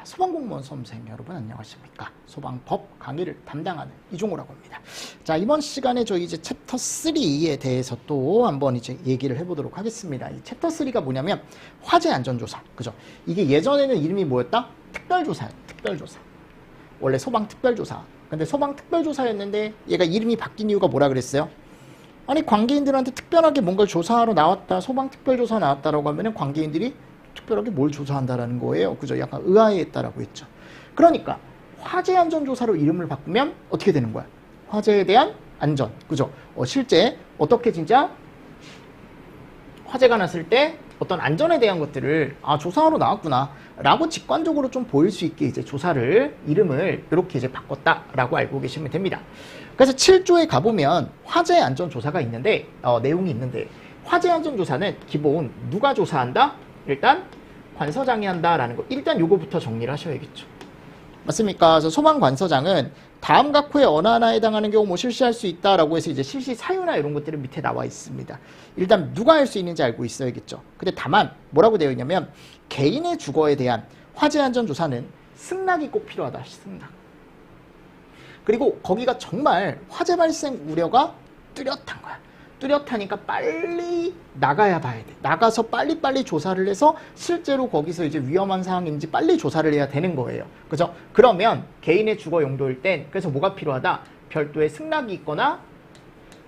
자, 소방공무원 수험생 여러분 안녕하십니까? 소방법 강의를 담당하는 이종호라고 합니다. 자, 이번 시간에 저희 이제 챕터 3에 대해서 또 한번 이제 얘기를 해보도록 하겠습니다. 이 챕터 3가 뭐냐면 화재 안전조사, 그죠? 이게 예전에는 이름이 뭐였다? 특별조사예요. 특별조사. 원래 소방특별조사. 근데 소방특별조사였는데 얘가 이름이 바뀐 이유가 뭐라 그랬어요? 아니, 관계인들한테 특별하게 뭔가를 조사하러 나왔다, 소방특별조사 나왔다라고 하면은 관계인들이 특별하게 뭘 조사한다라는 거예요. 그죠? 약간 의아해했다라고 했죠. 그러니까 화재 안전 조사로 이름을 바꾸면 어떻게 되는 거야? 화재에 대한 안전. 그죠? 실제 어떻게 진짜 화재가 났을 때 어떤 안전에 대한 것들을 조사하러 나왔구나 라고 직관적으로 좀 보일 수 있게 이제 조사를 이름을 이렇게 이제 바꿨다라고 알고 계시면 됩니다. 그래서 7조에 가보면 화재 안전 조사가 있는데 내용이 있는데 화재 안전 조사는 기본 누가 조사한다? 일단 관서장이 한다라는 거. 일단 요거부터 정리를 하셔야겠죠. 맞습니까? 그래서 소방관서장은 다음 각호의 어느 하나에 해당하는 경우 실시할 수 있다라고 해서 이제 실시 사유나 이런 것들은 밑에 나와 있습니다. 일단 누가 할 수 있는지 알고 있어야겠죠. 근데 다만 뭐라고 되어 있냐면 개인의 주거에 대한 화재 안전 조사는 승낙이 꼭 필요하다. 승낙. 그리고 거기가 정말 화재 발생 우려가 뚜렷한 거야. 뚜렷하니까 빨리 나가야 봐야 돼. 나가서 빨리빨리 조사를 해서 실제로 거기서 이제 위험한 상황인지 빨리 조사를 해야 되는 거예요. 그죠? 그러면 개인의 주거 용도일 땐 그래서 뭐가 필요하다? 별도의 승낙이 있거나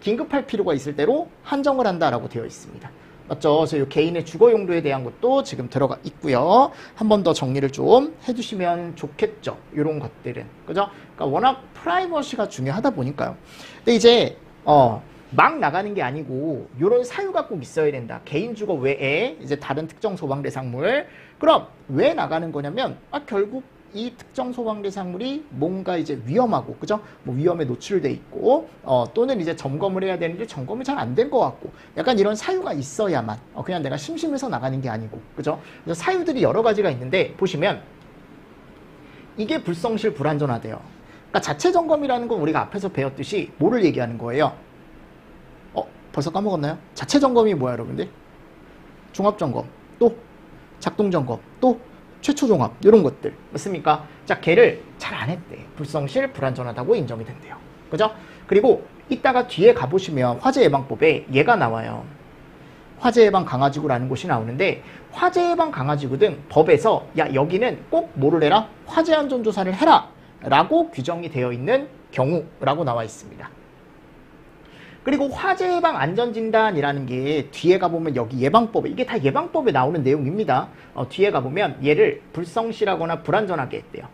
긴급할 필요가 있을 때로 한정을 한다라고 되어 있습니다. 맞죠? 그래서 이 개인의 주거 용도에 대한 것도 지금 들어가 있고요. 한 번 더 정리를 좀 해주시면 좋겠죠. 이런 것들은. 그죠? 그러니까 워낙 프라이버시가 중요하다 보니까요. 근데 이제 막 나가는 게 아니고 이런 사유가 꼭 있어야 된다. 개인 주거 외에 이제 다른 특정 소방 대상물. 그럼 왜 나가는 거냐면 결국 이 특정 소방 대상물이 뭔가 이제 위험하고, 그죠? 뭐 위험에 노출돼 있고 또는 이제 점검을 해야 되는데 점검이 잘 안 된 것 같고 약간 이런 사유가 있어야만 그냥 내가 심심해서 나가는 게 아니고, 그죠? 그래서 사유들이 여러 가지가 있는데 보시면 이게 불성실 불안전하대요. 그러니까 자체 점검이라는 건 우리가 앞에서 배웠듯이 뭐를 얘기하는 거예요? 벌써 까먹었나요? 자체 점검이 뭐야, 여러분들? 종합 점검, 또 작동 점검, 또 최초 종합, 이런 것들. 맞습니까? 자, 걔를 잘 안 했대. 불성실, 불안전하다고 인정이 된대요. 그죠? 그리고 이따가 뒤에 가보시면 화재 예방법에 얘가 나와요. 화재 예방 강화지구라는 곳이 나오는데 화재 예방 강화지구 등 법에서 야, 여기는 꼭 뭐를 해라? 화재 안전 조사를 해라! 라고 규정이 되어 있는 경우라고 나와 있습니다. 그리고 화재 예방 안전진단이라는 게 뒤에 가보면 여기 예방법에, 이게 다 예방법에 나오는 내용입니다. 뒤에 가보면 얘를 불성실하거나 불안전하게 했대요.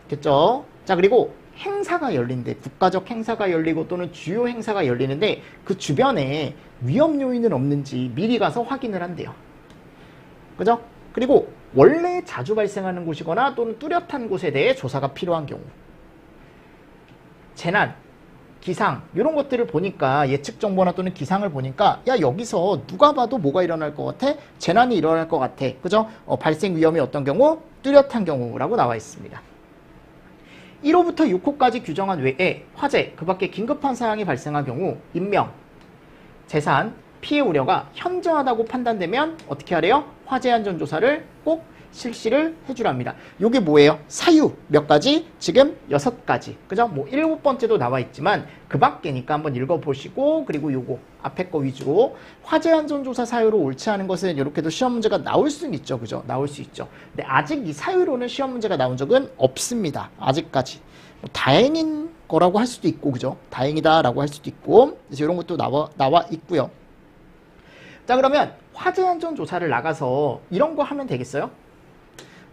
됐죠? 자, 그리고 행사가 열린대. 국가적 행사가 열리고 또는 주요 행사가 열리는데 그 주변에 위험 요인은 없는지 미리 가서 확인을 한대요. 그죠? 그리고 원래 자주 발생하는 곳이거나 또는 뚜렷한 곳에 대해 조사가 필요한 경우. 재난, 기상 이런 것들을 보니까 예측 정보나 또는 기상을 보니까 야, 여기서 누가 봐도 뭐가 일어날 것 같아? 재난이 일어날 것 같아. 그죠? 발생 위험이 어떤 경우? 뚜렷한 경우라고 나와 있습니다. 1호부터 6호까지 규정한 외에 화재, 그 밖에 긴급한 사항이 발생한 경우 인명, 재산, 피해 우려가 현저하다고 판단되면 어떻게 하래요? 화재 안전 조사를 꼭 실시를 해주랍니다. 요게 뭐예요? 사유 몇 가지? 지금 6가지. 그죠? 뭐 7번째도 나와 있지만 그 밖에니까 한번 읽어보시고, 그리고 요거 앞에 거 위주로 화재 안전조사 사유로 옳지 않은 것은 이렇게도 시험 문제가 나올 수는 있죠. 그죠? 나올 수 있죠. 근데 아직 이 사유로는 시험 문제가 나온 적은 없습니다. 아직까지. 뭐 다행인 거라고 할 수도 있고, 그죠? 다행이다라고 할 수도 있고, 그래서 이런 것도 나와 있고요. 자, 그러면 화재 안전 조사를 나가서 이런 거 하면 되겠어요?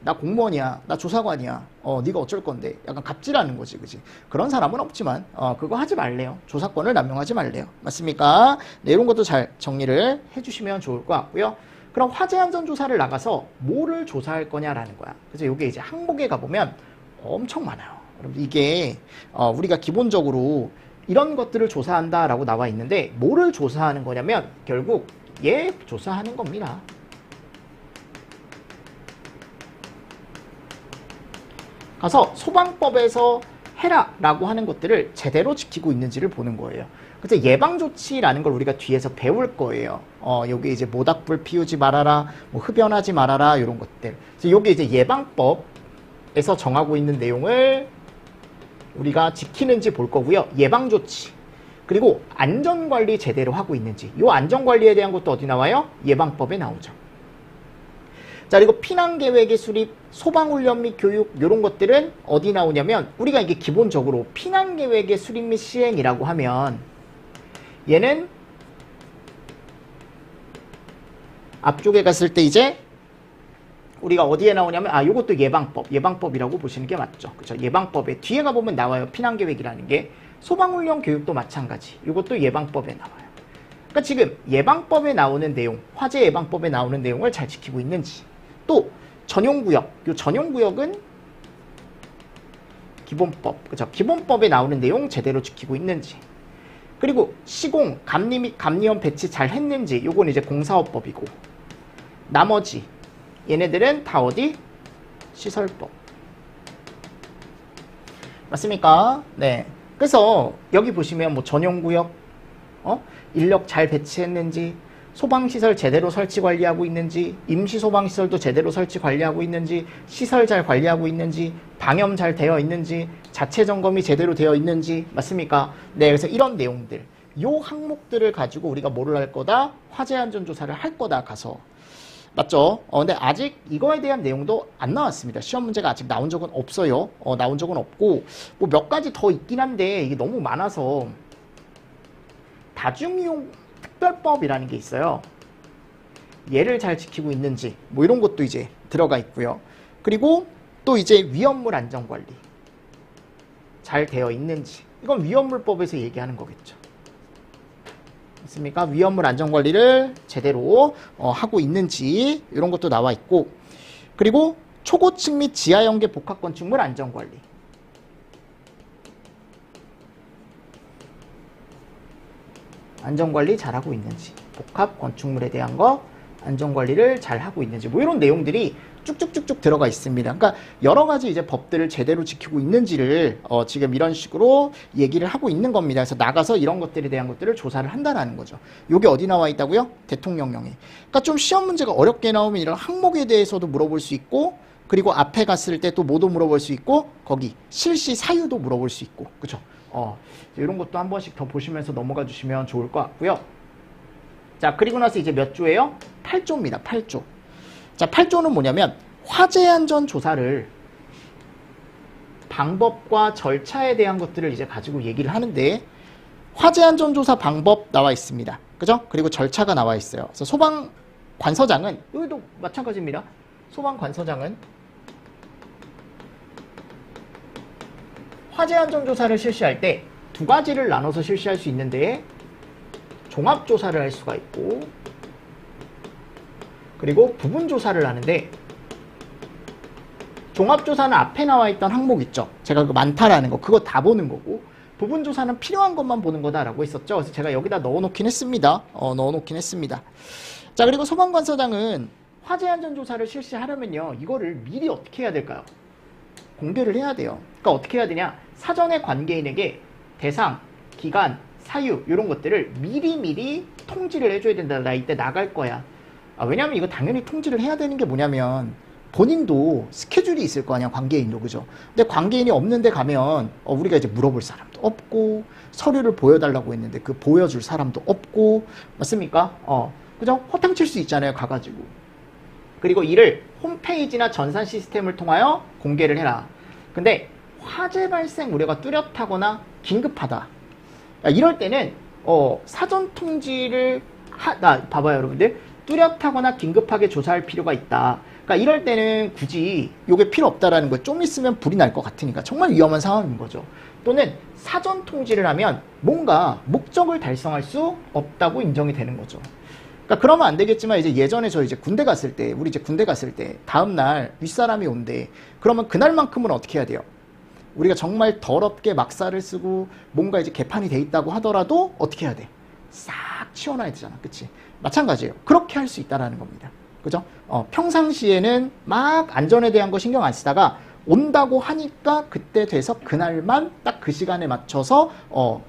나 공무원이야, 나 조사관이야, 네가 어쩔 건데, 약간 갑질하는 거지, 그지? 그런 사람은 없지만 그거 하지 말래요. 조사권을 남용하지 말래요. 맞습니까? 네, 이런 것도 잘 정리를 해주시면 좋을 것 같고요. 그럼 화재 안전 조사를 나가서 뭐를 조사할 거냐라는 거야. 그래서 이게 이제 항목에 가보면 엄청 많아요. 여러분, 이게 우리가 기본적으로 이런 것들을 조사한다라고 나와 있는데 뭐를 조사하는 거냐면 결국 얘 조사하는 겁니다. 가서 소방법에서 해라 라고 하는 것들을 제대로 지키고 있는지를 보는 거예요. 그래서 예방조치라는 걸 우리가 뒤에서 배울 거예요. 여기 이제 모닥불 피우지 말아라, 뭐 흡연하지 말아라, 이런 것들. 그래서 여기 이제 예방법 법에서 정하고 있는 내용을 우리가 지키는지 볼 거고요. 예방조치 그리고 안전관리 제대로 하고 있는지 이 안전관리에 대한 것도 어디 나와요? 예방법에 나오죠. 자 그리고 피난계획의 수립, 소방훈련 및 교육 이런 것들은 어디 나오냐면 우리가 이게 기본적으로 피난계획의 수립 및 시행이라고 하면 얘는 앞쪽에 갔을 때 이제 우리가 어디에 나오냐면 요것도 예방법이라고 보시는 게 맞죠. 그렇죠? 예방법에 뒤에 가보면 나와요. 피난계획이라는 게. 소방훈련 교육도 마찬가지. 이것도 예방법에 나와요. 그러니까 지금 예방법에 나오는 내용, 화재 예방법에 나오는 내용을 잘 지키고 있는지. 또 전용구역, 이 전용구역은 기본법, 그렇죠? 기본법에 나오는 내용 제대로 지키고 있는지. 그리고 시공, 감리 및 감리원 배치 잘 했는지. 요건 이제 공사업법이고. 나머지 얘네들은 다 어디? 시설법. 맞습니까? 네. 그래서 여기 보시면 뭐 전용구역, 인력 잘 배치했는지, 소방시설 제대로 설치 관리하고 있는지, 임시소방시설도 제대로 설치 관리하고 있는지, 시설 잘 관리하고 있는지, 방염 잘 되어 있는지, 자체 점검이 제대로 되어 있는지, 맞습니까? 네, 그래서 이런 내용들, 요 항목들을 가지고 우리가 뭐를 할 거다? 화재 안전 조사를 할 거다 가서. 맞죠? 근데 아직 이거에 대한 내용도 안 나왔습니다. 시험 문제가 아직 나온 적은 없어요. 나온 적은 없고, 뭐 몇 가지 더 있긴 한데, 이게 너무 많아서, 다중이용 특별법이라는 게 있어요. 얘를 잘 지키고 있는지, 뭐 이런 것도 이제 들어가 있고요. 그리고 또 이제 위험물 안전관리. 잘 되어 있는지. 이건 위험물법에서 얘기하는 거겠죠. 맞습니까? 위험물 안전관리를 제대로 하고 있는지 이런 것도 나와 있고 그리고 초고층 및 지하연계 복합건축물 안전관리 안전관리 잘하고 있는지 복합건축물에 대한 거 안전관리를 잘하고 있는지 뭐 이런 내용들이 쭉쭉쭉쭉 들어가 있습니다. 그러니까 여러 가지 이제 법들을 제대로 지키고 있는지를 지금 이런 식으로 얘기를 하고 있는 겁니다. 그래서 나가서 이런 것들에 대한 것들을 조사를 한다라는 거죠. 요게 어디 나와 있다고요? 대통령령에. 그러니까 좀 시험 문제가 어렵게 나오면 이런 항목에 대해서도 물어볼 수 있고 그리고 앞에 갔을 때 또 뭐도 물어볼 수 있고 거기 실시 사유도 물어볼 수 있고 그죠? 이런 것도 한 번씩 더 보시면서 넘어가 주시면 좋을 것 같고요. 자 그리고 나서 이제 몇 조예요? 8조입니다. 8조. 자, 8조는 뭐냐면 화재 안전 조사를 방법과 절차에 대한 것들을 이제 가지고 얘기를 하는데 화재 안전 조사 방법 나와 있습니다. 그죠? 그리고 절차가 나와 있어요. 그래서 소방 관서장은 여기도 마찬가지입니다. 소방 관서장은 화재 안전 조사를 실시할 때 두 가지를 나눠서 실시할 수 있는데 종합 조사를 할 수가 있고 그리고 부분조사를 하는데 종합조사는 앞에 나와 있던 항목 있죠. 제가 그 많다라는 거 그거 다 보는 거고 부분조사는 필요한 것만 보는 거다라고 했었죠. 그래서 제가 여기다 넣어놓긴 했습니다. 넣어놓긴 했습니다. 자 그리고 소방관서장은 화재안전조사를 실시하려면요. 이거를 미리 어떻게 해야 될까요? 공개를 해야 돼요. 그러니까 어떻게 해야 되냐. 사전에 관계인에게 대상, 기간, 사유 이런 것들을 미리미리 통지를 해줘야 된다. 나 이때 나갈 거야. 왜냐하면 이거 당연히 통지를 해야 되는 게 뭐냐면 본인도 스케줄이 있을 거 아니야 관계인도 그죠? 근데 관계인이 없는데 가면 우리가 이제 물어볼 사람도 없고 서류를 보여달라고 했는데 그 보여줄 사람도 없고 맞습니까? 그죠? 허탕 칠 수 있잖아요 가가지고. 그리고 이를 홈페이지나 전산 시스템을 통하여 공개를 해라. 근데 화재 발생 우려가 뚜렷하거나 긴급하다. 이럴 때는 사전 통지를 봐봐요 여러분들. 뚜렷하거나 긴급하게 조사할 필요가 있다. 그러니까 이럴 때는 굳이 이게 필요 없다라는 거예요. 좀 있으면 불이 날 것 같으니까 정말 위험한 상황인 거죠. 또는 사전 통지를 하면 뭔가 목적을 달성할 수 없다고 인정이 되는 거죠. 그러니까 그러면 안 되겠지만 이제 예전에 저 이제 군대 갔을 때 우리 이제 군대 갔을 때 다음 날 윗사람이 온대. 그러면 그날만큼은 어떻게 해야 돼요? 우리가 정말 더럽게 막사를 쓰고 뭔가 이제 개판이 돼 있다고 하더라도 어떻게 해야 돼? 싹 치워놔야 되잖아. 그치? 마찬가지예요. 그렇게 할 수 있다라는 겁니다. 그죠? 평상시에는 막 안전에 대한 거 신경 안 쓰다가 온다고 하니까 그때 돼서 그날만 딱 그 시간에 맞춰서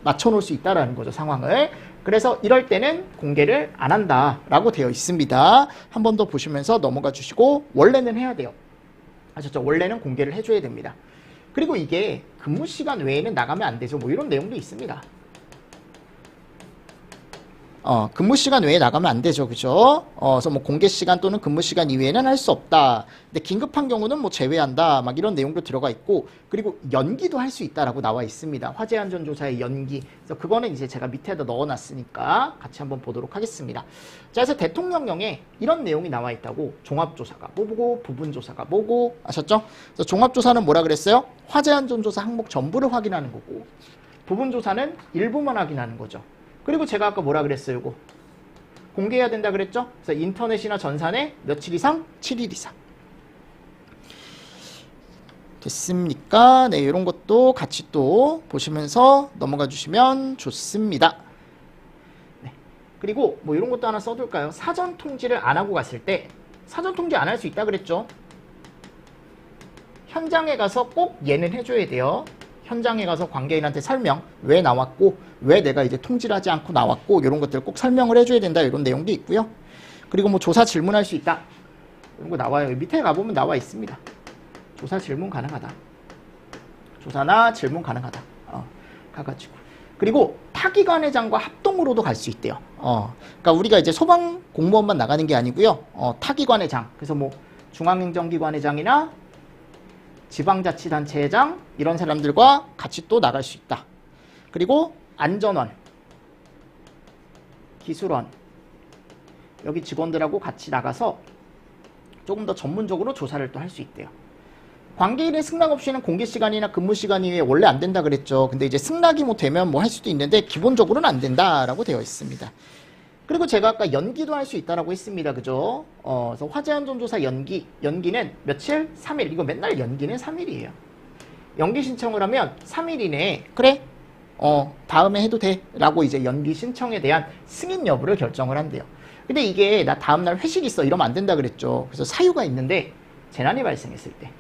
맞춰놓을 수 있다라는 거죠. 상황을. 그래서 이럴 때는 공개를 안 한다라고 되어 있습니다. 한 번 더 보시면서 넘어가 주시고 원래는 해야 돼요. 아셨죠? 원래는 공개를 해줘야 됩니다. 그리고 이게 근무 시간 외에는 나가면 안 되죠. 뭐 이런 내용도 있습니다. 근무 시간 외에 나가면 안 되죠. 그죠? 그래서 뭐 공개 시간 또는 근무 시간 이외에는 할 수 없다. 근데 긴급한 경우는 뭐 제외한다. 막 이런 내용도 들어가 있고, 그리고 연기도 할 수 있다라고 나와 있습니다. 화재 안전 조사의 연기. 그래서 그거는 이제 제가 밑에다 넣어 놨으니까 같이 한번 보도록 하겠습니다. 자, 그래서 대통령령에 이런 내용이 나와 있다고. 종합조사가 뭐고, 부분조사가 뭐고, 아셨죠? 그래서 종합조사는 뭐라 그랬어요? 화재 안전 조사 항목 전부를 확인하는 거고, 부분조사는 일부만 확인하는 거죠. 그리고 제가 아까 뭐라 그랬어요? 이거 공개해야 된다 그랬죠? 그래서 인터넷이나 전산에 며칠 이상? 7일 이상. 됐습니까? 네, 이런 것도 같이 또 보시면서 넘어가 주시면 좋습니다. 네. 그리고 뭐 이런 것도 하나 써둘까요? 사전 통지를 안 하고 갔을 때, 사전 통지 안 할 수 있다 그랬죠? 현장에 가서 꼭 얘는 해줘야 돼요. 현장에 가서 관계인한테 설명, 왜 나왔고, 왜 내가 이제 통지를 하지 않고 나왔고, 이런 것들을 꼭 설명을 해줘야 된다, 이런 내용도 있고요. 그리고 뭐 조사 질문할 수 있다, 이런 거 나와요. 밑에 가보면 나와 있습니다. 조사 질문 가능하다. 조사나 질문 가능하다. 가가지고. 그리고 타기관회장과 합동으로도 갈 수 있대요. 그러니까 우리가 이제 소방 공무원만 나가는 게 아니고요. 타기관회장, 그래서 뭐 중앙행정기관회장이나 지방자치단체장 이런 사람들과 같이 또 나갈 수 있다. 그리고 안전원, 기술원 여기 직원들하고 같이 나가서 조금 더 전문적으로 조사를 또 할 수 있대요. 관계일의 승낙 없이는 공개시간이나 근무시간 이외에 원래 안 된다 그랬죠. 근데 이제 승낙이 뭐 되면 뭐 할 수도 있는데 기본적으로는 안 된다라고 되어 있습니다. 그리고 제가 아까 연기도 할 수 있다라고 했습니다. 그죠? 그래서 화재안전조사 연기는 며칠? 3일. 이거 맨날 연기는 3일이에요. 연기 신청을 하면 3일 이내에 그래? 다음에 해도 돼. 라고 이제 연기 신청에 대한 승인 여부를 결정을 한대요. 근데 이게 나 다음날 회식 있어. 이러면 안 된다 그랬죠. 그래서 사유가 있는데 재난이 발생했을 때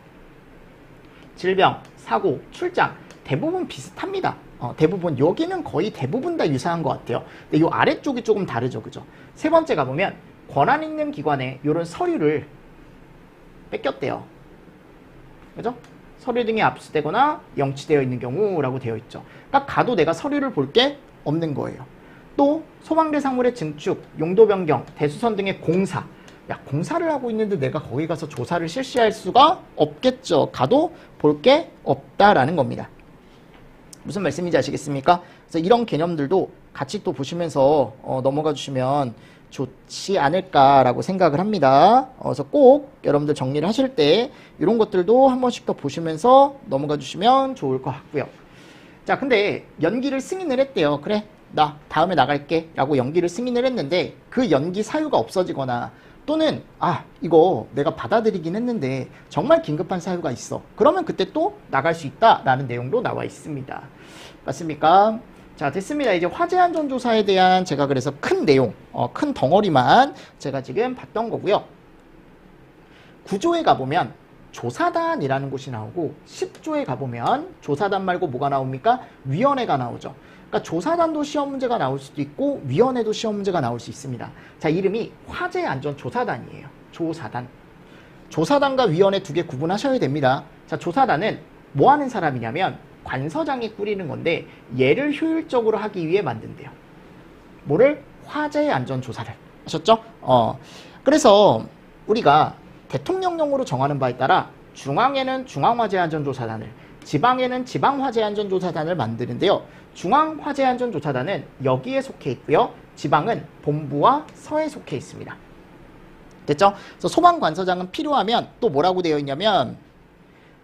질병, 사고, 출장 대부분 비슷합니다. 대부분 여기는 거의 대부분 다 유사한 것 같아요. 근데 이 아래쪽이 조금 다르죠. 그죠? 세 번째 가보면 권한 있는 기관에 이런 서류를 뺏겼대요. 그죠? 서류 등이 압수되거나 영치되어 있는 경우라고 되어 있죠. 그러니까 가도 내가 서류를 볼 게 없는 거예요. 또 소방대상물의 증축, 용도 변경, 대수선 등의 공사. 야, 공사를 하고 있는데 내가 거기 가서 조사를 실시할 수가 없겠죠. 가도 볼 게 없다라는 겁니다. 무슨 말씀인지 아시겠습니까? 그래서 이런 개념들도 같이 또 보시면서 넘어가 주시면 좋지 않을까라고 생각을 합니다. 그래서 꼭 여러분들 정리를 하실 때 이런 것들도 한 번씩 더 보시면서 넘어가 주시면 좋을 것 같고요. 자, 근데 연기를 승인을 했대요. 그래, 나 다음에 나갈게 라고 연기를 승인을 했는데 그 연기 사유가 없어지거나 또는 이거 내가 받아들이긴 했는데 정말 긴급한 사유가 있어. 그러면 그때 또 나갈 수 있다라는 내용도 나와 있습니다. 맞습니까? 자, 됐습니다. 이제 화재안전조사에 대한 제가 그래서 큰 내용, 큰 덩어리만 제가 지금 봤던 거고요. 9조에 가보면 조사단이라는 곳이 나오고 10조에 가보면 조사단 말고 뭐가 나옵니까? 위원회가 나오죠. 그러니까 조사단도 시험 문제가 나올 수도 있고 위원회도 시험 문제가 나올 수 있습니다. 자, 이름이 화재안전조사단이에요. 조사단. 조사단과 위원회 두 개 구분하셔야 됩니다. 자, 조사단은 뭐 하는 사람이냐면 관서장이 꾸리는 건데 얘를 효율적으로 하기 위해 만든대요. 뭐를? 화재안전조사를. 아셨죠? 그래서 우리가 대통령령으로 정하는 바에 따라 중앙에는 중앙화재안전조사단을, 지방에는 지방화재안전조사단을 만드는데요. 중앙화재안전조사단은 여기에 속해 있고요. 지방은 본부와 서에 속해 있습니다. 됐죠? 그래서 소방관서장은 필요하면 또 뭐라고 되어 있냐면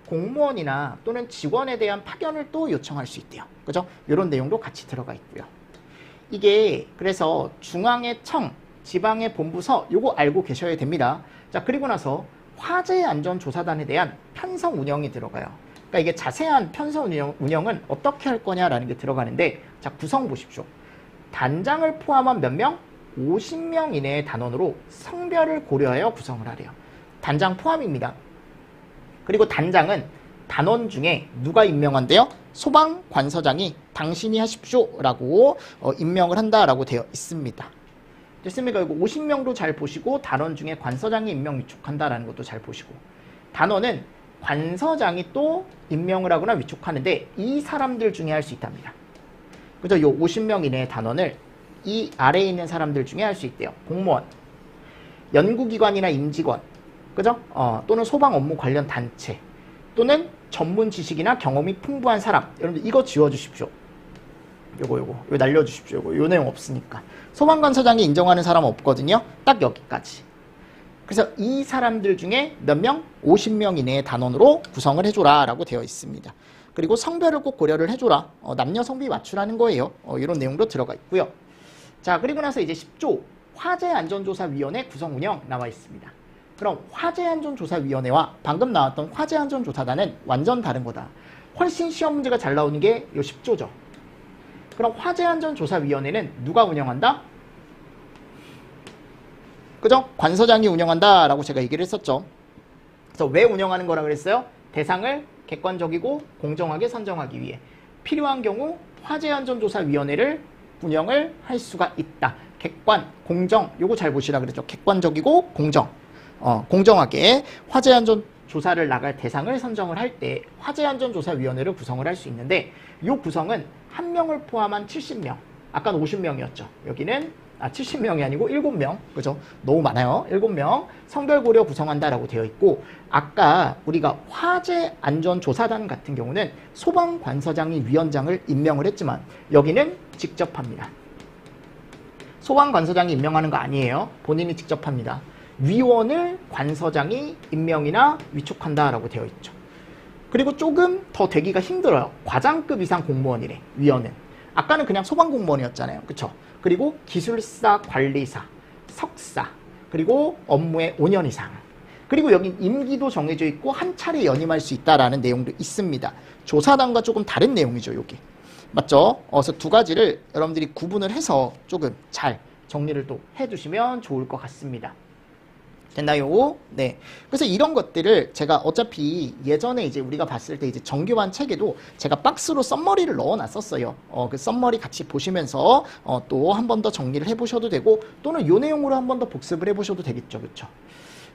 공무원이나 또는 직원에 대한 파견을 또 요청할 수 있대요. 그죠? 이런 내용도 같이 들어가 있고요. 이게 그래서 중앙의 청, 지방의 본부서 요거 알고 계셔야 됩니다. 자, 그리고 나서 화재안전조사단에 대한 편성 운영이 들어가요. 그러니까 이게 자세한 편성 운영은 어떻게 할 거냐라는 게 들어가는데, 자, 구성 보십시오. 단장을 포함한 몇 명? 50명 이내의 단원으로 성별을 고려하여 구성을 하래요. 단장 포함입니다. 그리고 단장은 단원 중에 누가 임명한대요? 소방관서장이 당신이 하십시오 라고 임명을 한다라고 되어 있습니다. 됐습니까? 이거 50명도 잘 보시고 단원 중에 관서장이 임명 위촉한다라는 것도 잘 보시고, 단원은 관서장이 또 임명을 하거나 위촉하는데 이 사람들 중에 할 수 있답니다. 그죠? 요 50명 이내의 단원을 이 아래에 있는 사람들 중에 할 수 있대요. 공무원, 연구기관이나 임직원, 그죠? 또는 소방 업무 관련 단체, 또는 전문 지식이나 경험이 풍부한 사람. 여러분들 이거 지워주십시오. 요거 날려주십시오. 요 내용 없으니까. 소방관서장이 인정하는 사람 없거든요. 딱 여기까지. 그래서 이 사람들 중에 몇 명? 50명 이내의 단원으로 구성을 해줘라 라고 되어 있습니다. 그리고 성별을 꼭 고려를 해줘라. 남녀 성비 맞추라는 거예요. 이런 내용도 들어가 있고요. 자, 그리고 나서 이제 10조 화재안전조사위원회 구성 운영 나와 있습니다. 그럼 화재안전조사위원회와 방금 나왔던 화재안전조사단은 완전 다른 거다. 훨씬 시험 문제가 잘 나오는 게 요 10조죠. 그럼 화재안전조사위원회는 누가 운영한다? 그죠? 관서장이 운영한다 라고 제가 얘기를 했었죠. 그래서 왜 운영하는 거라 그랬어요? 대상을 객관적이고 공정하게 선정하기 위해 필요한 경우 화재안전조사위원회를 운영을 할 수가 있다. 객관, 공정, 요거 잘 보시라 그랬죠. 객관적이고 공정. 공정하게 화재안전조사를 나갈 대상을 선정을 할 때 화재안전조사위원회를 구성을 할 수 있는데 요 구성은 한 명을 포함한 70명. 아까는 50명이었죠. 여기는 70명이 아니고 7명. 그죠? 너무 많아요. 7명. 성별 고려 구성한다라고 되어 있고 아까 우리가 화재안전조사단 같은 경우는 소방관서장이 위원장을 임명을 했지만 여기는 직접 합니다. 소방관서장이 임명하는 거 아니에요. 본인이 직접 합니다. 위원을 관서장이 임명이나 위촉한다라고 되어 있죠. 그리고 조금 더 되기가 힘들어요. 과장급 이상 공무원이래. 위원은. 아까는 그냥 소방공무원이었잖아요. 그쵸? 그리고 기술사, 관리사, 석사, 그리고 업무에 5년 이상. 그리고 여기 임기도 정해져 있고 한 차례 연임할 수 있다라는 내용도 있습니다. 조사단과 조금 다른 내용이죠. 여기. 맞죠? 그래서 두 가지를 여러분들이 구분을 해서 조금 잘 정리를 또 해두시면 좋을 것 같습니다. 됐나요? 네. 그래서 이런 것들을 제가 어차피 예전에 이제 우리가 봤을 때 이제 정규반 책에도 제가 박스로 썸머리를 넣어 놨었어요. 그 썸머리 같이 보시면서 또 한 번 더 정리를 해 보셔도 되고 또는 요 내용으로 한 번 더 복습을 해 보셔도 되겠죠. 그렇죠?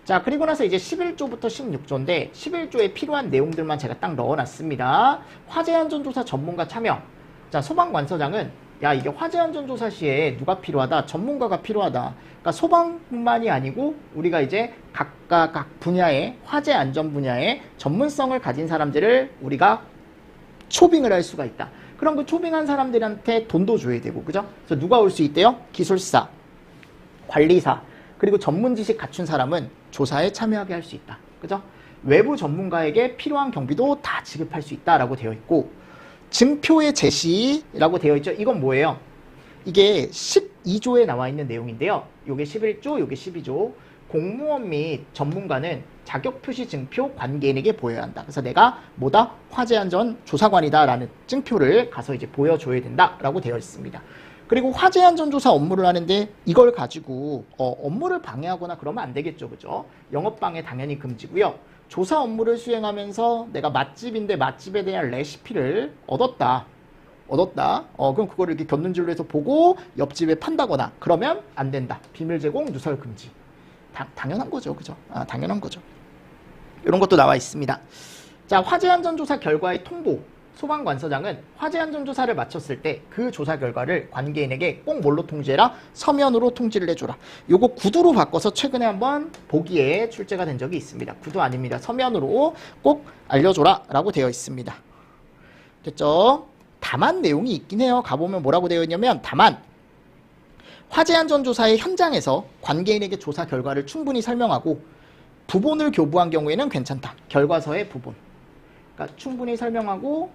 자, 그리고 나서 이제 11조부터 16조인데 11조에 필요한 내용들만 제가 딱 넣어 놨습니다. 화재안전조사 전문가 참여. 자, 소방관서장은 야, 이게 화재안전조사 시에 누가 필요하다? 전문가가 필요하다. 그러니까 소방뿐만이 아니고 우리가 이제 각 분야의 화재안전 분야의 전문성을 가진 사람들을 우리가 초빙을 할 수가 있다. 그럼 그 초빙한 사람들한테 돈도 줘야 되고, 그죠? 그래서 누가 올 수 있대요? 기술사, 관리사, 그리고 전문 지식 갖춘 사람은 조사에 참여하게 할 수 있다. 그죠? 외부 전문가에게 필요한 경비도 다 지급할 수 있다라고 되어 있고, 증표의 제시라고 되어 있죠. 이건 뭐예요? 이게 12조에 나와 있는 내용인데요. 요게 11조, 요게 12조. 공무원 및 전문가는 자격표시 증표 관계인에게 보여야 한다. 그래서 내가 뭐다? 화재안전조사관이다라는 증표를 가서 이제 보여줘야 된다라고 되어 있습니다. 그리고 화재안전조사 업무를 하는데 이걸 가지고 업무를 방해하거나 그러면 안 되겠죠. 그죠? 영업방해 당연히 금지고요. 조사 업무를 수행하면서 내가 맛집인데 맛집에 대한 레시피를 얻었다. 그럼 그거를 이렇게 곁눈질로 해서 보고 옆집에 판다거나 그러면 안 된다. 비밀 제공, 누설 금지. 당연한 거죠. 그죠? 당연한 거죠. 이런 것도 나와 있습니다. 자, 화재안전조사 결과의 통보. 소방관서장은 화재안전조사를 마쳤을 때 그 조사 결과를 관계인에게 꼭 뭘로 통지해라? 서면으로 통지를 해줘라. 요거 구두로 바꿔서 최근에 한번 보기에 출제가 된 적이 있습니다. 구두 아닙니다. 서면으로 꼭 알려줘라 라고 되어 있습니다. 됐죠? 다만 내용이 있긴 해요. 가보면 뭐라고 되어 있냐면 다만 화재안전조사의 현장에서 관계인에게 조사 결과를 충분히 설명하고 부본을 교부한 경우에는 괜찮다. 결과서의 부본. 그러니까 충분히 설명하고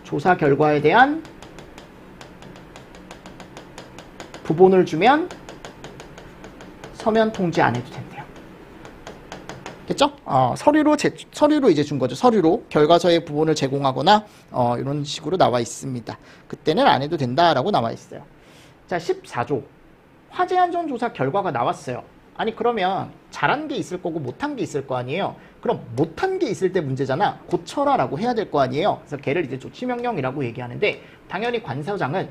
조사 결과에 대한 부본을 주면 서면 통지 안 해도 된대요. 됐죠? 서류로 이제 준 거죠. 서류로 결과서의 부본을 제공하거나 이런 식으로 나와 있습니다. 그때는 안 해도 된다라고 나와 있어요. 자, 14조. 화재안전조사 결과가 나왔어요. 아니 그러면 잘한 게 있을 거고 못한 게 있을 거 아니에요. 그럼 못한 게 있을 때 문제잖아. 고쳐라 라고 해야 될 거 아니에요. 그래서 걔를 이제 조치명령이라고 얘기하는데 당연히 관서장은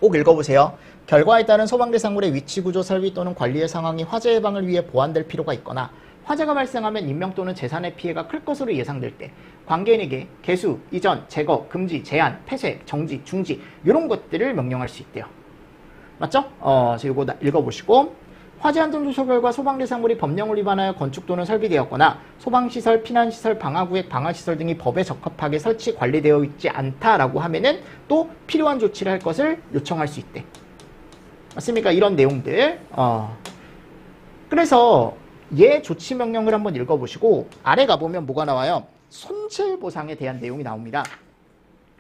꼭 읽어보세요. 결과에 따른 소방대상물의 위치, 구조, 설비 또는 관리의 상황이 화재 예방을 위해 보완될 필요가 있거나 화재가 발생하면 인명 또는 재산의 피해가 클 것으로 예상될 때 관계인에게 개수, 이전, 제거, 금지, 제한, 폐쇄, 정지, 중지 이런 것들을 명령할 수 있대요. 맞죠? 이거 읽어보시고 화재 안전 조사 결과 소방대상물이 법령을 위반하여 건축 또는 설비되었거나 소방시설, 피난시설, 방화구역, 방화시설 등이 법에 적합하게 설치, 관리되어 있지 않다라고 하면은 또 필요한 조치를 할 것을 요청할 수 있대. 맞습니까? 이런 내용들. 그래서 얘 조치 명령을 한번 읽어보시고 아래 가보면 뭐가 나와요? 손실보상에 대한 내용이 나옵니다.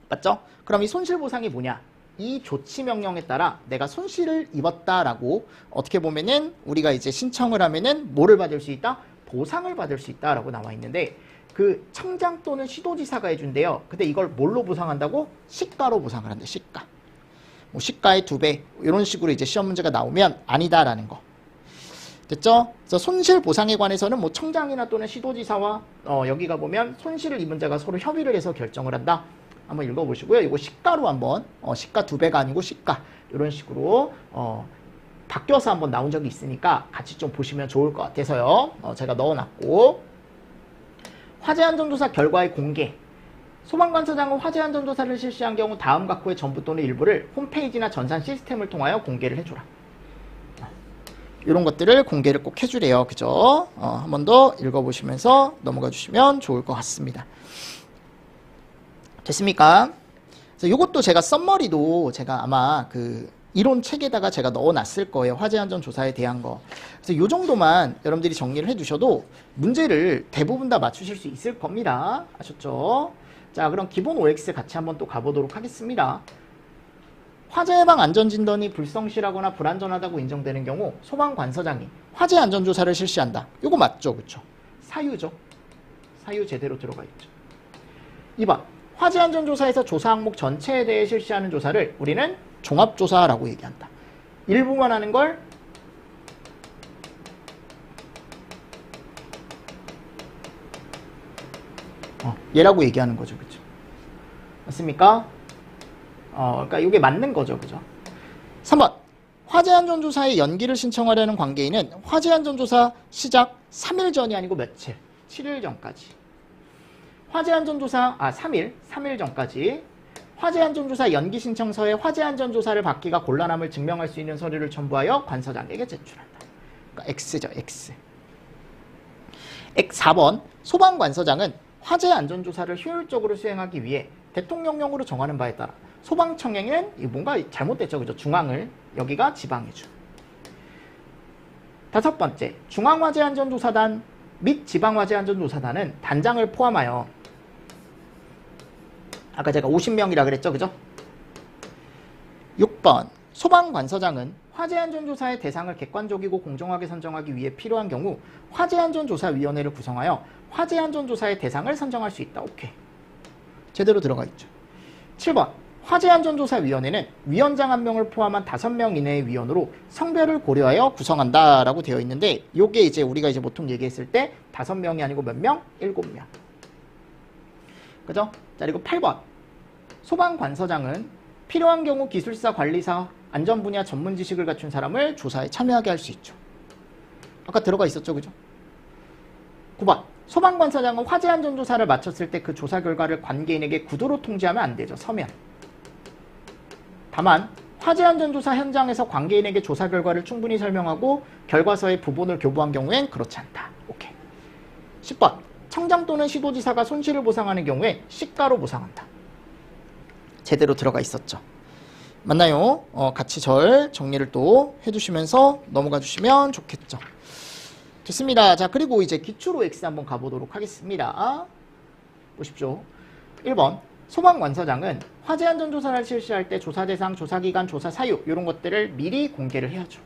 맞죠? 그럼 이 손실보상이 뭐냐? 이 조치 명령에 따라 내가 손실을 입었다라고 어떻게 보면은 우리가 이제 신청을 하면은 뭐를 받을 수 있다? 보상을 받을 수 있다라고 나와 있는데 그 청장 또는 시도지사가 해준대요. 근데 이걸 뭘로 보상한다고? 시가로 보상을 한대. 시가. 뭐 시가의 2배 이런 식으로 이제 시험 문제가 나오면 아니다라는 거. 됐죠? 그래서 손실 보상에 관해서는 뭐 청장이나 또는 시도지사와 여기가 보면 손실을 입은 자가 서로 협의를 해서 결정을 한다. 한번 읽어보시고요. 이거 시가로 한번 시가 2배가 아니고 시가 이런 식으로 바뀌어서 한번 나온 적이 있으니까 같이 좀 보시면 좋을 것 같아서요. 제가 넣어놨고 화재안전조사 결과의 공개. 소방관서장은 화재안전조사를 실시한 경우 다음 각호의 전부 또는 일부를 홈페이지나 전산 시스템을 통하여 공개를 해줘라. 이런 것들을 공개를 꼭 해주래요. 그죠? 한 번 더 읽어보시면서 넘어가 주시면 좋을 것 같습니다. 됐습니까? 그래서 이것도 제가 썸머리도 제가 아마 그 이론 책에다가 제가 넣어놨을 거예요. 화재안전조사에 대한 거. 그래서 이 정도만 여러분들이 정리를 해두셔도 문제를 대부분 다 맞추실 수 있을 겁니다. 아셨죠? 자, 그럼 기본 OX 같이 한번 또 가보도록 하겠습니다. 화재 예방 안전진단이 불성실하거나 불안전하다고 인정되는 경우 소방관서장이 화재 안전조사를 실시한다. 이거 맞죠? 그쵸? 사유죠? 사유 제대로 들어가 있죠. 2번. 화재안전조사에서 조사 항목 전체에 대해 실시하는 조사를 우리는 종합조사라고 얘기한다. 일부만 하는 걸 얘라고 얘기하는 거죠. 그죠? 맞습니까? 그러니까 이게 맞는 거죠. 그죠? 3번. 화재안전조사에 연기를 신청하려는 관계인은 화재안전조사 시작 3일 전이 아니고 며칠? 7일 전까지. 화재안전조사 3일 전까지 화재안전조사 연기 신청서에 화재안전조사를 받기가 곤란함을 증명할 수 있는 서류를 첨부하여 관서장에게 제출한다. 그러니까 X죠. X. 4번. 소방관서장은 화재안전조사를 효율적으로 수행하기 위해 대통령령으로 정하는 바에 따라 소방청에는 뭔가 잘못됐죠. 그죠? 중앙을 여기가 지방해 줘. 5번째. 중앙화재안전조사단 및 지방화재안전조사단은 단장을 포함하여 아까 제가 50명이라 그랬죠. 그죠? 6번. 소방관서장은 화재안전조사의 대상을 객관적이고 공정하게 선정하기 위해 필요한 경우 화재안전조사위원회를 구성하여 화재안전조사의 대상을 선정할 수 있다. 오케이. 제대로 들어가 있죠. 7번. 화재안전조사위원회는 위원장 1명을 포함한 5명 이내의 위원으로 성별을 고려하여 구성한다라고 되어 있는데 요게 이제 우리가 이제 보통 얘기했을 때 5명이 아니고 몇 명? 7명. 그죠? 자, 그리고 8번. 소방관서장은 필요한 경우 기술사, 관리사, 안전 분야 전문 지식을 갖춘 사람을 조사에 참여하게 할 수 있죠. 아까 들어가 있었죠. 그죠? 9번. 소방관서장은 화재안전조사를 마쳤을 때 그 조사 결과를 관계인에게 구두로 통지하면 안 되죠. 서면. 다만 화재안전조사 현장에서 관계인에게 조사 결과를 충분히 설명하고 결과서의 부본을 교부한 경우엔 그렇지 않다. 오케이. 10번. 청장 또는 시도지사가 손실을 보상하는 경우에 시가로 보상한다. 제대로 들어가 있었죠. 맞나요? 같이 정리를 또 해두시면서 넘어가 주시면 좋겠죠. 됐습니다. 자, 그리고 이제 기출 OX 한번 가보도록 하겠습니다. 보십시오. 1번. 소방관서장은 화재안전조사를 실시할 때 조사 대상, 조사 기간, 조사 사유 이런 것들을 미리 공개를 해야죠.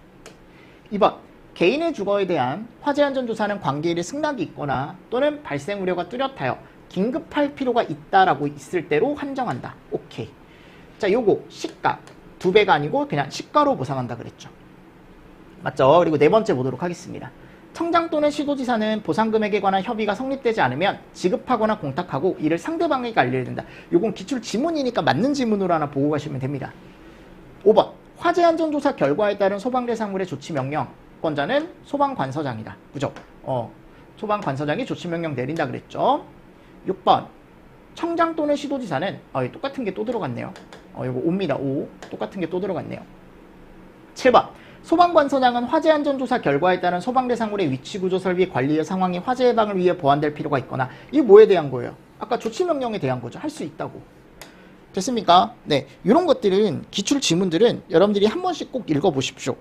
2번. 개인의 주거에 대한 화재안전조사는 관계인의 승낙이 있거나 또는 발생 우려가 뚜렷하여 긴급할 필요가 있다라고 있을 때로 한정한다. 오케이. 자, 요거 시가 2배가 아니고 그냥 시가로 보상한다 그랬죠. 맞죠? 그리고 네 번째 보도록 하겠습니다. 청장 또는 시도지사는 보상금액에 관한 협의가 성립되지 않으면 지급하거나 공탁하고 이를 상대방에게 알려야 된다. 요건 기출 지문이니까 맞는 지문으로 하나 보고 가시면 됩니다. 5번 화재안전조사 결과에 따른 소방대상물의 조치 명령권자는 소방관서장이다. 그죠? 소방관서장이 조치명령 내린다 그랬죠. 6번 청장 또는 시도지사는 똑같은 게 또 들어갔네요. 이거 5입니다. 5. 똑같은 게 또 들어갔네요. 7번 소방관서장은 화재안전조사 결과에 따른 소방대상물의 위치, 구조, 설비, 관리의 상황이 화재 예방을 위해 보완될 필요가 있거나 이게 뭐에 대한 거예요? 아까 조치명령에 대한 거죠. 할 수 있다고. 됐습니까? 네, 이런 것들은 기출 지문들은 여러분들이 한 번씩 꼭 읽어보십시오.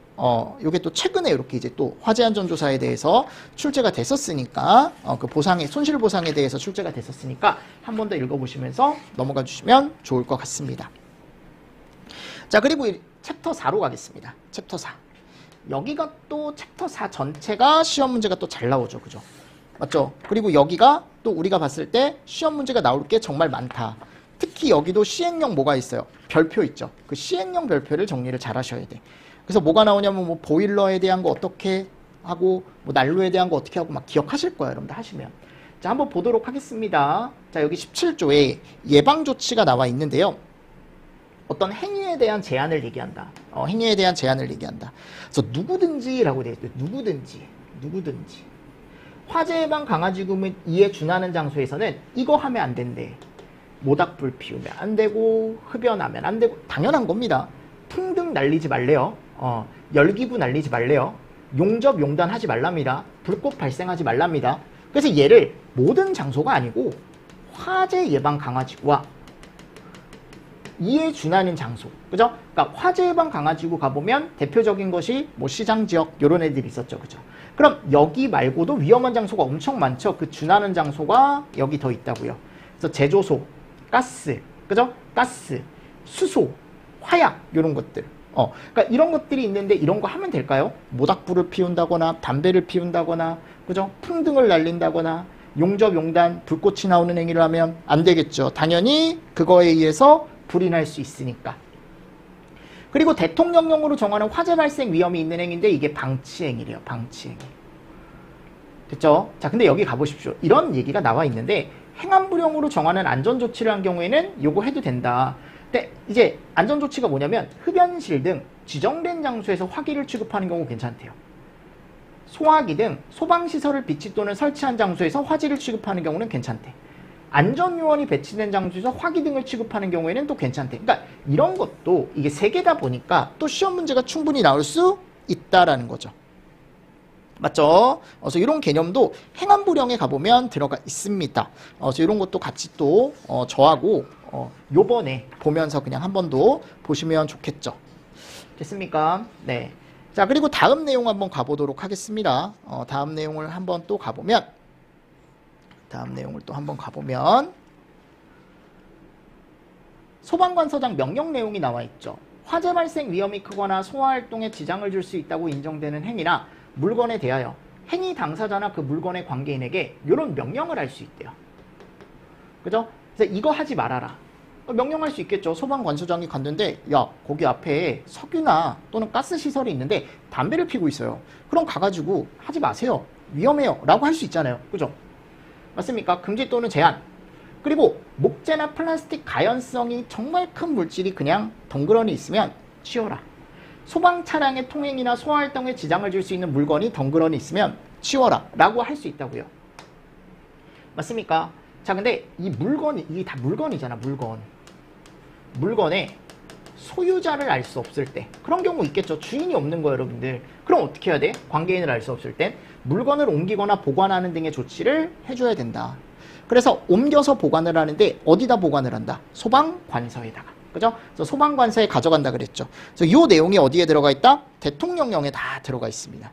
요게 또 최근에 이렇게 이제 또 화재안전조사에 대해서 출제가 됐었으니까 그 보상의 손실 보상에 대해서 출제가 됐었으니까 한 번 더 읽어보시면서 넘어가 주시면 좋을 것 같습니다. 자, 그리고 챕터 4로 가겠습니다. 챕터 4. 여기가 또 챕터 4 전체가 시험 문제가 또 잘 나오죠, 그죠? 맞죠? 그리고 여기가 또 우리가 봤을 때 시험 문제가 나올 게 정말 많다. 특히 여기도 시행령 뭐가 있어요? 별표 있죠. 그 시행령 별표를 정리를 잘 하셔야 돼. 그래서 뭐가 나오냐면 뭐 보일러에 대한 거 어떻게 하고 뭐 난로에 대한 거 어떻게 하고 막 기억하실 거예요. 여러분들 하시면. 자, 한번 보도록 하겠습니다. 자, 여기 17조에 예방조치가 나와 있는데요. 어떤 행위에 대한 제한을 얘기한다. 행위에 대한 제한을 얘기한다. 그래서 누구든지라고 되어 있어요. 누구든지. 화재 예방 강화지구 및 이에 준하는 장소에서는 이거 하면 안 된대. 모닥불 피우면 안 되고 흡연하면 안 되고 당연한 겁니다. 풍등 날리지 말래요. 열기구 날리지 말래요. 용접 용단 하지 말랍니다. 불꽃 발생하지 말랍니다. 그래서 얘를 모든 장소가 아니고 화재 예방 강화지구와 이에 준하는 장소, 그죠? 그러니까 화재 예방 강화지구 가보면 대표적인 것이 뭐 시장 지역 요런 애들이 있었죠, 그죠? 그럼 여기 말고도 위험한 장소가 엄청 많죠. 그 준하는 장소가 여기 더 있다고요. 그래서 제조소, 가스, 그죠? 가스, 수소, 화약 요런 것들. 그러니까 이런 것들이 있는데 이런 거 하면 될까요? 모닥불을 피운다거나 담배를 피운다거나, 그죠? 풍등을 날린다거나 용접 용단 불꽃이 나오는 행위를 하면 안 되겠죠. 당연히 그거에 의해서 불이 날 수 있으니까. 그리고 대통령령으로 정하는 화재 발생 위험이 있는 행위인데 이게 방치행위래요. 방치행위. 됐죠? 자, 근데 여기 가보십시오. 이런 얘기가 나와 있는데 행안부령으로 정하는 안전조치를 한 경우에는 요거 해도 된다. 근데 이제 안전조치가 뭐냐면 흡연실 등 지정된 장소에서 화기를 취급하는 경우 괜찮대요. 소화기 등 소방시설을 비치 또는 설치한 장소에서 화재를 취급하는 경우는 괜찮대. 안전요원이 배치된 장소에서 화기 등을 취급하는 경우에는 또 괜찮대. 그러니까 이런 것도 이게 세 개다 보니까 또 시험 문제가 충분히 나올 수 있다라는 거죠. 맞죠? 그래서 이런 개념도 행안부령에 가보면 들어가 있습니다. 그래서 이런 것도 같이 또 저하고 요번에 보면서 그냥 한 번 더 보시면 좋겠죠. 됐습니까? 네. 자, 그리고 다음 내용 한번 가보도록 하겠습니다. 다음 내용을 한번 또 가보면 소방관서장 명령 내용이 나와 있죠. 화재 발생 위험이 크거나 소화활동에 지장을 줄 수 있다고 인정되는 행위나 물건에 대하여 행위 당사자나 그 물건의 관계인에게 이런 명령을 할 수 있대요. 그죠? 그래서 이거 하지 말아라. 명령할 수 있겠죠. 소방관서장이 갔는데 야, 거기 앞에 석유나 또는 가스 시설이 있는데 담배를 피고 있어요. 그럼 가가지고 하지 마세요. 위험해요. 라고 할 수 있잖아요. 그죠? 맞습니까? 금지 또는 제한. 그리고 목재나 플라스틱 가연성이 정말 큰 물질이 그냥 덩그러니 있으면 치워라. 소방 차량의 통행이나 소화활동에 지장을 줄 수 있는 물건이 덩그러니 있으면 치워라 라고 할 수 있다고요. 맞습니까? 자, 근데 이 물건이, 이게 다 물건이잖아. 물건의 소유자를 알 수 없을 때 그런 경우 있겠죠. 주인이 없는 거예요, 여러분들. 그럼 어떻게 해야 돼? 관계인을 알 수 없을 땐 물건을 옮기거나 보관하는 등의 조치를 해줘야 된다. 그래서 옮겨서 보관을 하는데 어디다 보관을 한다? 소방관서에다가. 그죠? 그래서 소방관서에 가져간다 그랬죠. 그래서 이 내용이 어디에 들어가 있다? 대통령령에 다 들어가 있습니다.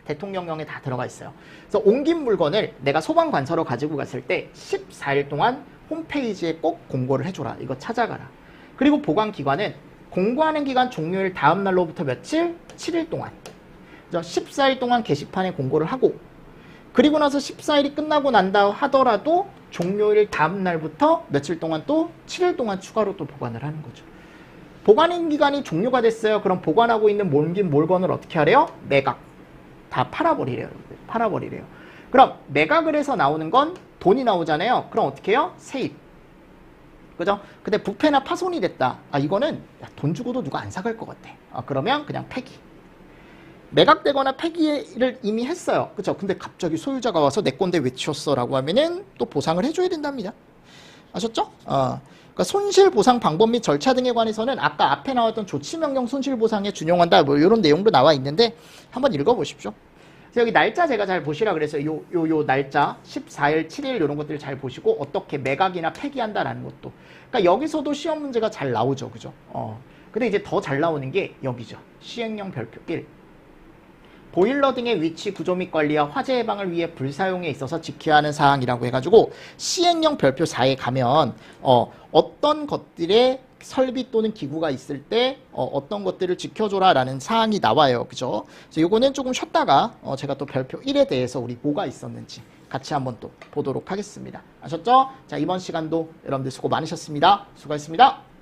대통령령에 다 들어가 있어요. 그래서 옮긴 물건을 내가 소방관서로 가지고 갔을 때 14일 동안 홈페이지에 꼭 공고를 해줘라. 이거 찾아가라. 그리고 보관기관은 공고하는 기간 종료일 다음 날로부터 며칠? 7일 동안. 14일 동안 게시판에 공고를 하고, 그리고 나서 14일이 끝나고 난다 하더라도 종료일 다음 날부터 며칠 동안 또 7일 동안 추가로 또 보관을 하는 거죠. 보관 기간이 종료가 됐어요. 그럼 보관하고 있는 옮긴 물건을 어떻게 하래요? 매각. 다 팔아버리래요. 팔아버리래요. 그럼 매각을 해서 나오는 건 돈이 나오잖아요. 그럼 어떻게 해요? 세입. 그죠? 근데 부패나 파손이 됐다. 이거는 돈 주고도 누가 안 사갈 것 같아. 그러면 그냥 폐기. 매각되거나 폐기를 이미 했어요. 그죠? 근데 갑자기 소유자가 와서 내 건데 왜 치웠어? 라고 하면은 또 보상을 해줘야 된답니다. 아셨죠? 그러니까 손실보상 방법 및 절차 등에 관해서는 아까 앞에 나왔던 조치명령 손실보상에 준용한다. 뭐 이런 내용도 나와 있는데 한번 읽어보십시오. 여기 날짜 제가 잘 보시라 그래서 요 날짜 14일, 7일 이런 것들 잘 보시고 어떻게 매각이나 폐기한다라는 것도. 그러니까 여기서도 시험 문제가 잘 나오죠. 그죠? 근데 이제 더 잘 나오는 게 여기죠. 시행령 별표 1. 보일러 등의 위치, 구조 및 관리와 화재 예방을 위해 불사용에 있어서 지켜야 하는 사항이라고 해가지고 시행령 별표 4에 가면 어떤 것들의 설비 또는 기구가 있을 때 어떤 것들을 지켜줘라라는 사항이 나와요. 그죠? 그래서 요거는 조금 쉬었다가 제가 또 별표 1에 대해서 우리 뭐가 있었는지 같이 한번 또 보도록 하겠습니다. 아셨죠? 자, 이번 시간도 여러분들 수고 많으셨습니다. 수고하셨습니다.